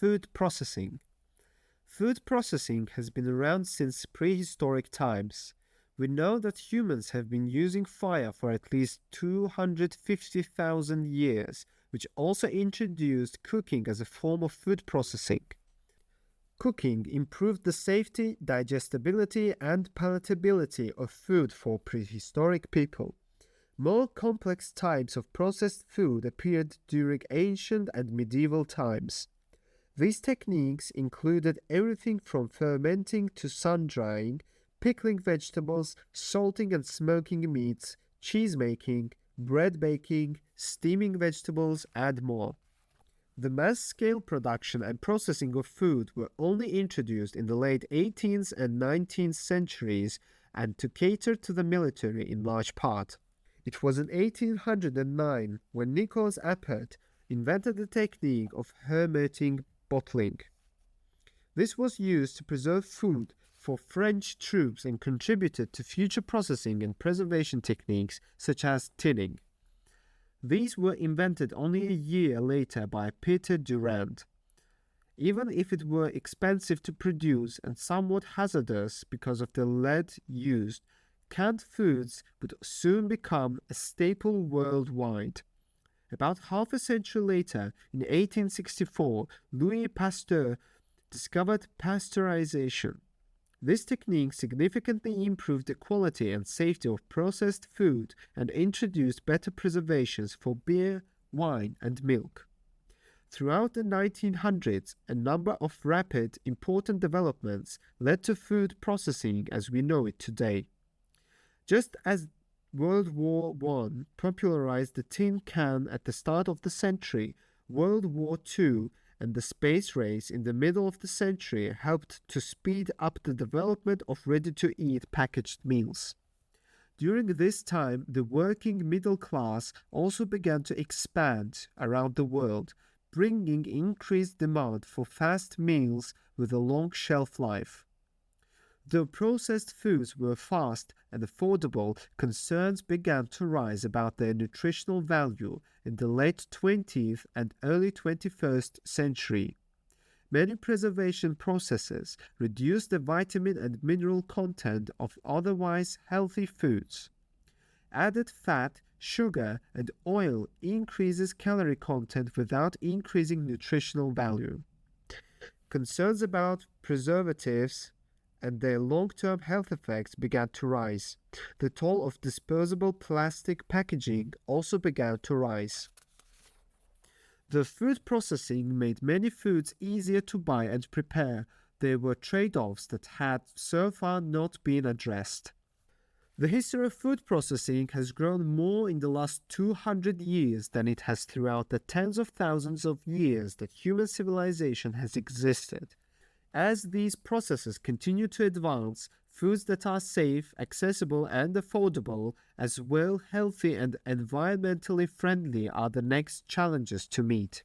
food processing. Food processing has been around since prehistoric times. We know that humans have been using fire for at least 250,000 years, which also introduced cooking as a form of food processing. Cooking improved the safety, digestibility, and palatability of food for prehistoric people. More complex types of processed food appeared during ancient and medieval times. These techniques included everything from fermenting to sun-drying, pickling vegetables, salting and smoking meats, cheese making, bread baking, steaming vegetables, and more. The mass-scale production and processing of food were only introduced in the late 18th and 19th centuries and to cater to the military in large part. It was in 1809 when Nicolas Appert invented the technique of hermeting bottling. This was used to preserve food for French troops and contributed to future processing and preservation techniques such as tinning. These were invented only a year later by Peter Durand. Even if it were expensive to produce and somewhat hazardous because of the lead used, canned foods would soon become a staple worldwide. About half a century later, in 1864, Louis Pasteur discovered pasteurization. This technique significantly improved the quality and safety of processed food and introduced better preservations for beer, wine, and milk. Throughout the 1900s, a number of rapid, important developments led to food processing as we know it today. Just as World War I popularized the tin can at the start of the century, World War II and the space race in the middle of the century helped to speed up the development of ready-to-eat packaged meals. During this time, the working middle class also began to expand around the world, bringing increased demand for fast meals with a long shelf life. Though processed foods were fast and affordable, concerns began to rise about their nutritional value in the late 20th and early 21st century. Many preservation processes reduced the vitamin and mineral content of otherwise healthy foods. Added fat, sugar, and oil increases calorie content without increasing nutritional value. Concerns about preservatives and their long-term health effects began to rise. The toll of disposable plastic packaging also began to rise. The food processing made many foods easier to buy and prepare. There were trade-offs that had so far not been addressed. The history of food processing has grown more in the last 200 years than it has throughout the tens of thousands of years that human civilization has existed. As these processes continue to advance, foods that are safe, accessible, and affordable, as well healthy and environmentally friendly, are the next challenges to meet.